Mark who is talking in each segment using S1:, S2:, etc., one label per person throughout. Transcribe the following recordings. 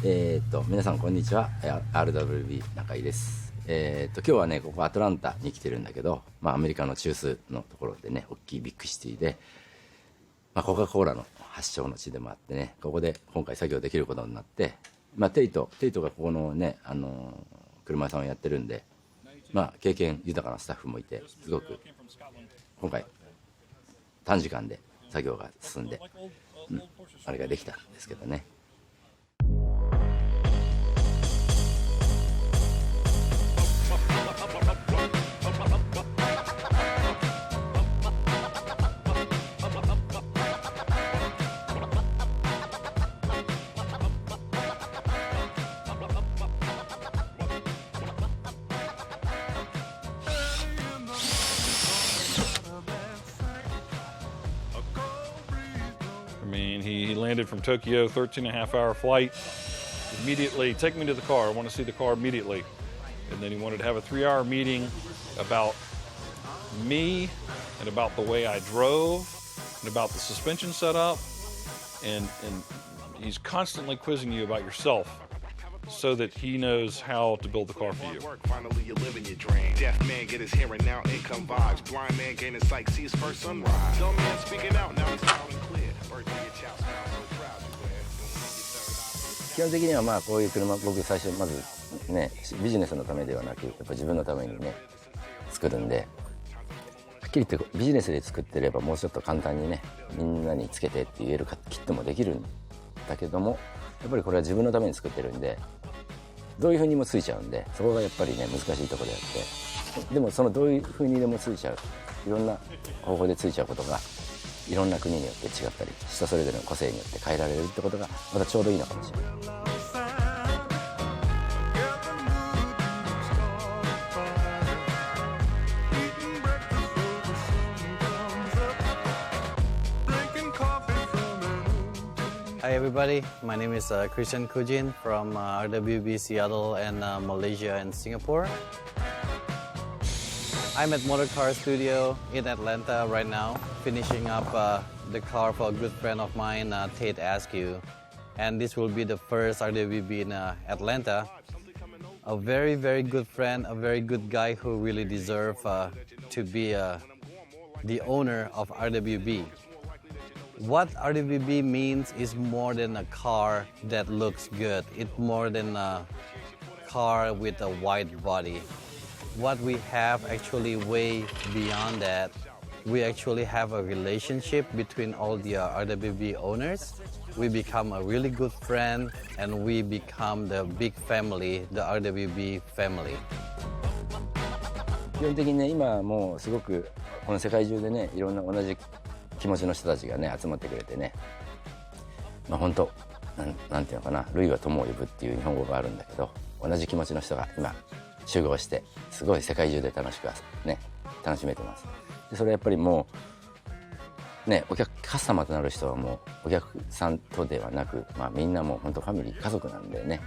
S1: 皆さんこんにちは。RWB 中井です。今日はね、ここアトランタに来てるんだけど、アメリカの中枢のところでね、大きいビッグシティで、コカ・コーラの発祥の地でもあってね、ここで今回作業できることになって、テイトがここのね、車屋さんをやってるんで、経験豊かなスタッフもいて、すごく今回短時間で作業が進んで、あれができたんですけどね。
S2: He landed from Tokyo, 13.5-hour flight. Immediately, take me to the car. I want to see the car immediately. And then he wanted to have a 3-hour meeting about me and about the way I drove and about the suspension setup. And he's constantly quizzing you about yourself so that he knows how to build the car for you.
S3: Finally, you're living your dream. Deaf man get his hearing, now income vibes. Blind man gain his sight, see his first sunrise. Dumb man speaking out, now he's loud and clear. Birthday, your child smiles so proud you wear.
S1: 基本的にはこういう車、僕最初まずね、ビジネスのためではなく、やっぱ自分のためにね、作るんで、はっきり言ってビジネスで作ってればもうちょっと簡単にね、みんなにつけてって言えるキットもできるんだけども、やっぱりこれは自分のために作ってるんで、どういう風にもついちゃうんで、そこがやっぱりね、難しいところであって、でもそのどういう風にでもついちゃう、いろんな方法でついちゃうことが、いろんな国によって違ったり、人それぞれの個性によって変えられるってことがまたちょうどいいのかもしれない。
S4: Hi everybody, my name is Christian Kujin from RWB Seattle and Malaysia and Singapore. I'm at MotorCarStudio in Atlanta right now, finishing up the car for a good friend of mine, Tate Askew. And this will be the first RWB in Atlanta. A very, very good friend, a very good guy who really deserves to be the owner of RWB. What RWB means is more than a car that looks good. It's more than a car with a wide body. What we have actually way beyond that. We actually have a relationship between all the RWB owners. We become a really good friend and we become the big family, the RWB family.
S1: 基本的にね、今もうすごくこの世界中でね、いろんな同じ気持ちの人たちがね集まってくれてね、本当なんていうのかな、類は友を呼ぶっていう日本語があるんだけど、同じ気持ちの人が今集合してすごい世界中で楽しめてます。でそれはやっぱりもうね、カスタマーとなる人はもうお客さんとではなく、みんなもう本当ファミリー、家族なんでね、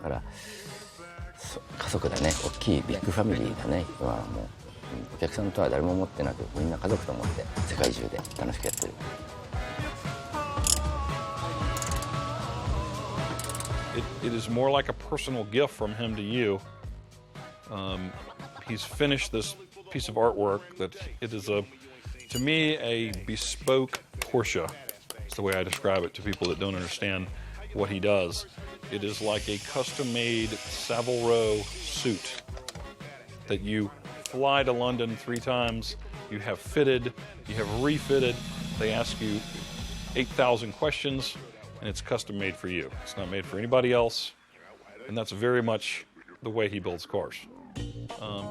S1: だから家族だね、大きいビッグファミリーだね。今はもうお客さんとは誰も思ってなく、みんな家族と思って世界中で楽しくやってる。
S2: It is more like a personal gift from him to you. He's finished this piece of artwork that it is to me, a bespoke Porsche. It's the way I describe it to people that don't understand what he does. It is like a custom-made Savile Row suit that you fly to London 3 times, you have fitted, you have refitted. They ask you 8,000 questions, and it's custom made for you. It's not made for anybody else, and that's very much the way he builds cars.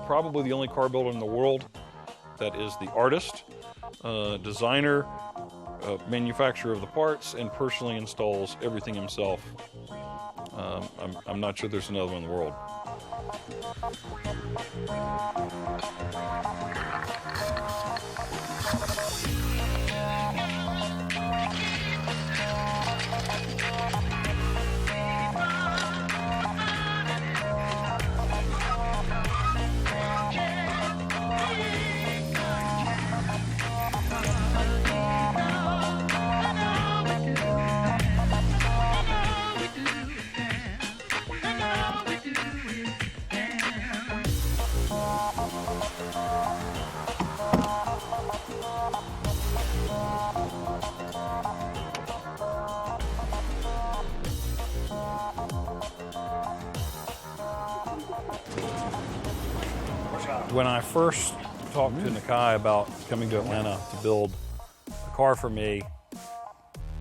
S2: Probably the only car builder in the world that is the artist, designer, manufacturer of the parts, and personally installs everything himself. I'm not sure there's another one in the world. When I first talked to Nakai about coming to Atlanta to build a car for me,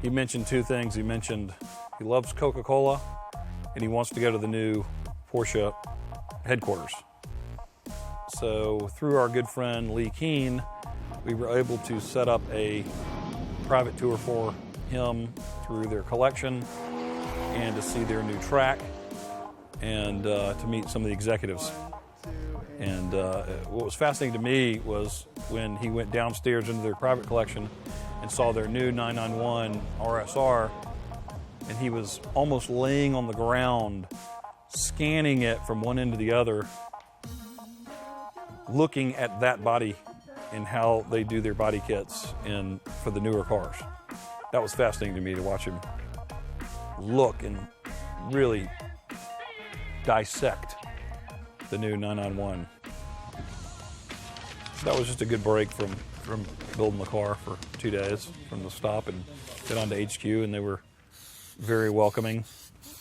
S2: he mentioned two things. He mentioned he loves Coca-Cola and he wants to go to the new Porsche headquarters. So through our good friend Lee Keene, we were able to set up a private tour for him through their collection and to see their new track and to meet some of the executives. And what was fascinating to me was when he went downstairs into their private collection and saw their new 991 RSR, and he was almost laying on the ground, scanning it from one end to the other, looking at that body and how they do their body kits for the newer cars. That was fascinating to me to watch him look and really dissect the new 991. That was just a good break from building the car for 2 days from the stop and get on to HQ, and they were very welcoming.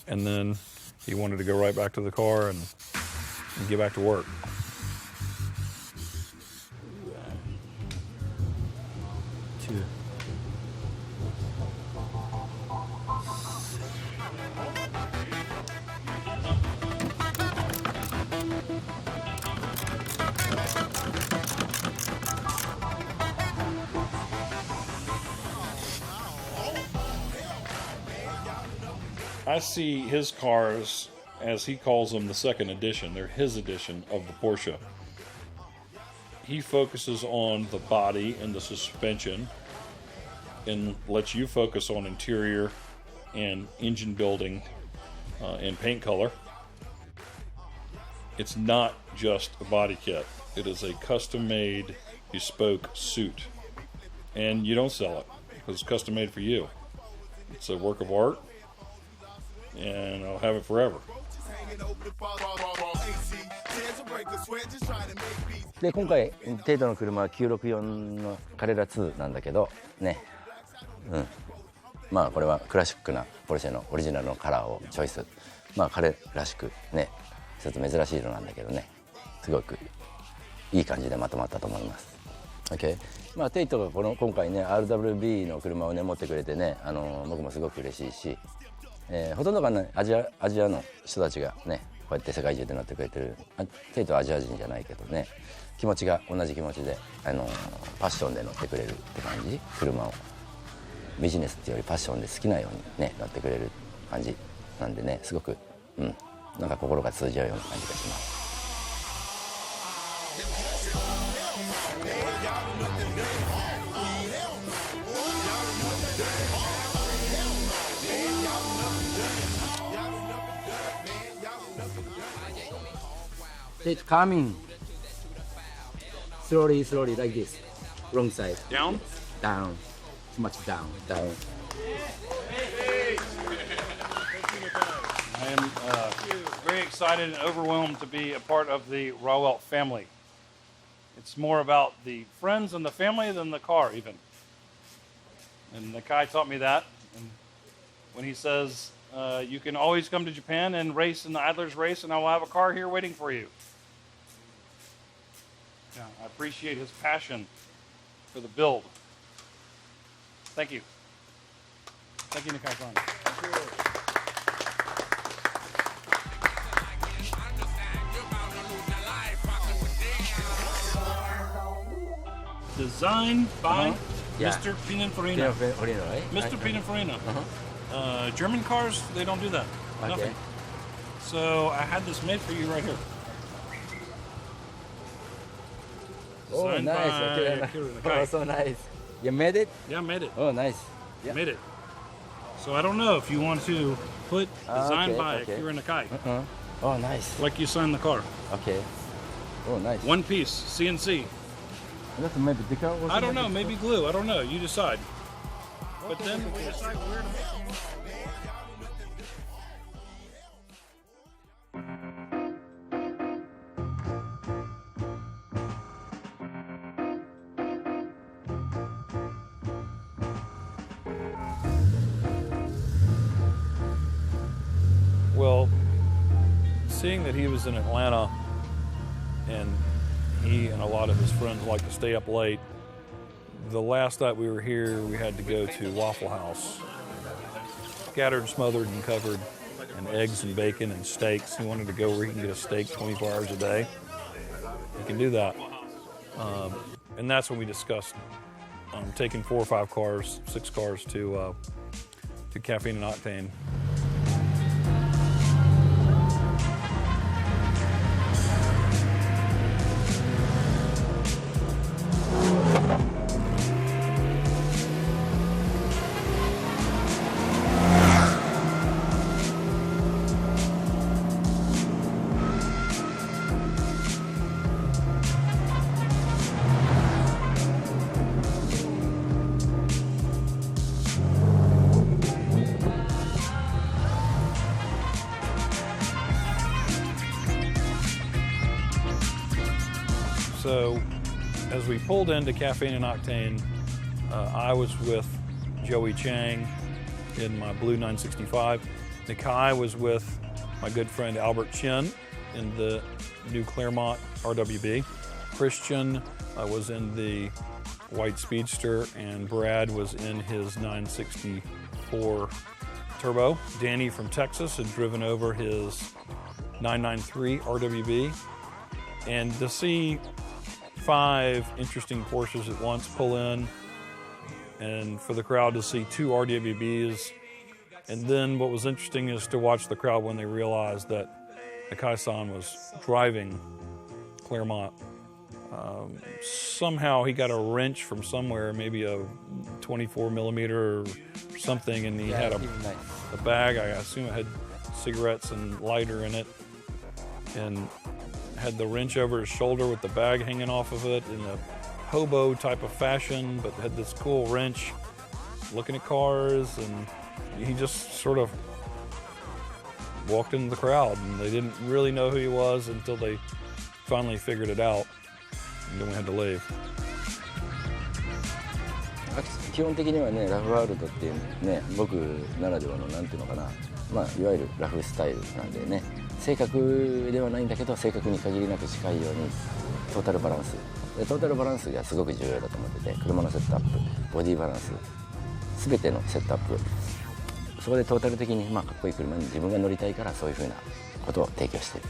S2: And then he wanted to go right back to the car and get back to work. I see his cars, as he calls them, the second edition. They're his edition of the Porsche. He focuses on the body and the suspension and lets you focus on interior and engine building and paint color. It's not just a body kit. It is a custom-made, bespoke suit. And you don't sell it because it's custom-made for you. It's a work of art. And I'll have it forever.
S1: で今回テイトの車は964のカレラ2なんだけどね、まあこれはクラシックなポルシェのオリジナルのカラーをチョイス。まあ彼らしくね、ちょっと珍しい色なんだけどね、すごくいい感じでまとまったと思います。OK。まあテイトが今回ね RWB の車をね持ってくれてね、僕もすごく嬉しいし。ほとんどがねアジアの人たちがねこうやって世界中で乗ってくれてる。テイトはアジア人じゃないけどね、気持ちが同じ気持ちでパッションで乗ってくれるって感じ。車をビジネスっていうよりパッションで好きなようにね乗ってくれる感じなんでね、すごくなんか心が通じ合うような感じがします。It's coming slowly like this, wrong side.
S2: Down?
S1: Down, too much down.
S2: I am very excited and overwhelmed to be a part of the Rauh-Welt family. It's more about the friends and the family than the car even. And Nakai taught me that. And when he says, you can always come to Japan and race in the Idler's race and I will have a car here waiting for you. Yeah, I appreciate his passion for the build. Thank you. Thank you, Nakai-san. Designed by Mr. Pininfarina.
S1: Right?
S2: Mr. Pininfarina. German cars, they don't do that.
S1: Okay.
S2: Nothing. So I had this made for you right here.
S1: Oh,
S2: Designed
S1: nice.
S2: by Akira Nakai.
S1: Oh, so nice. You made it?
S2: Yeah, I made it.
S1: Oh, nice. Yeah.
S2: Made it. So I don't know if you want to put designed by Akira Nakai.
S1: Oh, nice.
S2: Like you signed the car.
S1: Okay. Oh, nice.
S2: One piece, CNC.
S1: That's maybe decal.
S2: I don't know, maybe glue. I don't know. You decide. But then we decide where to make it. Well, seeing that he was in Atlanta and he and a lot of his friends like to stay up late. The last night we were here, we had to go to Waffle House. Scattered, smothered, and covered in eggs and bacon and steaks. He wanted to go where he can get a steak 24 hours a day. He can do that. And that's when we discussed taking 4 or 5 cars, 6 cars to Caffeine and Octane. So as we pulled into Caffeine and Octane, I was with Joey Chang in my blue 965. Nakai was with my good friend Albert Chin in the new Clermont RWB. Christian was in the white Speedster, and Brad was in his 964 Turbo. Danny from Texas had driven over his 993 RWB. And to see 5 interesting Porsches at once pull in, and for the crowd to see 2 RWBs. And then what was interesting is to watch the crowd when they realized that Nakai-san was driving Clermont. Somehow he got a wrench from somewhere, maybe a 24 millimeter or something, and he had a bag. I assume it had cigarettes and lighter in it, and had the wrench over his shoulder with the bag hanging off of it in a hobo type of fashion, but had this cool wrench looking at cars, and he just sort of walked into the crowd, and they didn't really know who he was until they finally figured it out, and then we had to leave.
S1: 基本的にはね、ラフワールドっていうね、僕ならではのなんていうのかな、まあいわゆるラフスタイルなんでね、正確ではないんだけど正確に限りなく近いようにトータルバランスで、トータルバランスがすごく重要だと思ってて、車のセットアップ、ボディバランス、全てのセットアップ、そこでトータル的にまあかっこいい車に自分が乗りたいから、そういうふうなことを提供している。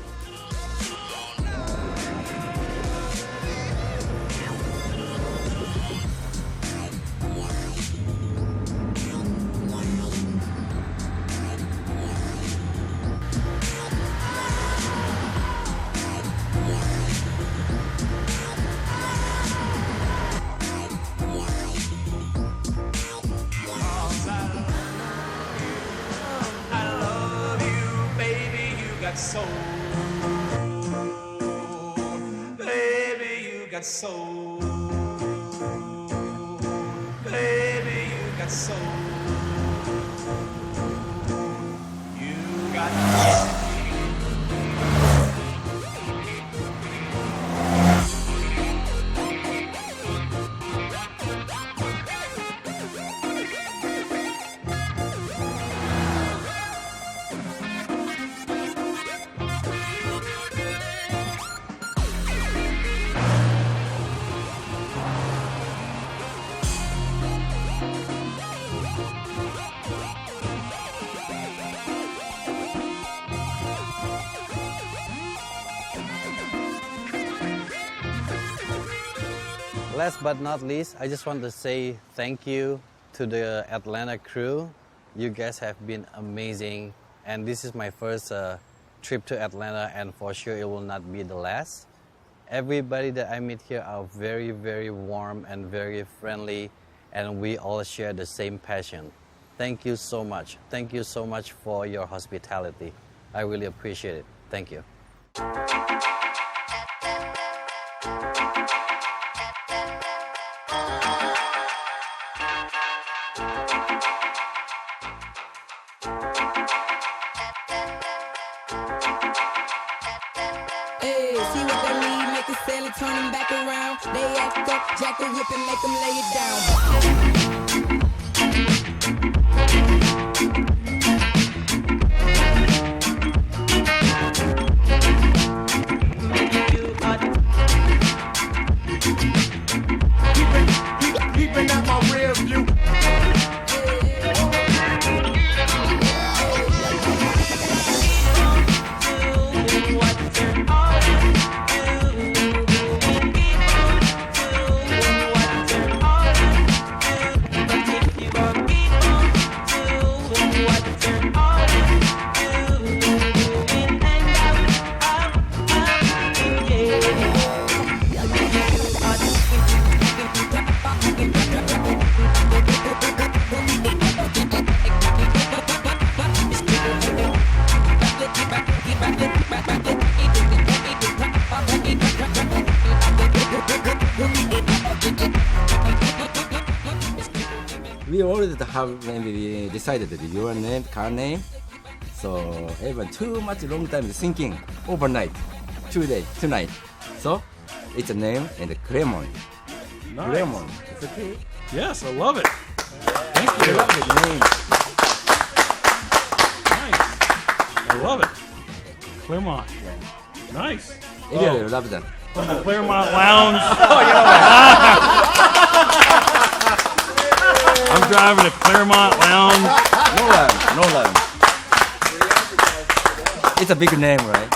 S5: Soul, baby, you got soul, baby, you got soul, you got
S4: Last but not least, I just want to say thank you to the Atlanta crew. You guys have been amazing, and this is my first trip to Atlanta, and for sure it will not be the last. Everybody that I meet here are very, very warm and very friendly, and we all share the same passion. Thank you so much. Thank you so much for your hospitality. I really appreciate it. Thank you.
S6: Turn them back around, they act up, jack the whip and make them lay it down.
S1: you already have maybe decided your name, car name. So even too much long time thinking overnight, 2 days, tonight. So it's a name and Clermont.
S2: Nice.
S1: Clermont. It's okay.
S2: Yes, I love it. Thank
S1: I
S2: you.
S1: love the name.
S2: Nice. I love it. Clermont. Nice.
S1: Yeah, I love that.
S2: From the Clermont Lounge. I'm driving to Clermont Lounge.
S1: No line. It's a big name, right?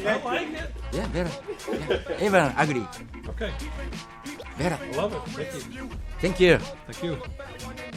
S2: I like it.
S1: Yeah, better. Yeah. Even ugly.
S2: Okay.
S1: Better.
S2: I love it. Thank you.
S1: Thank you.
S2: Thank you.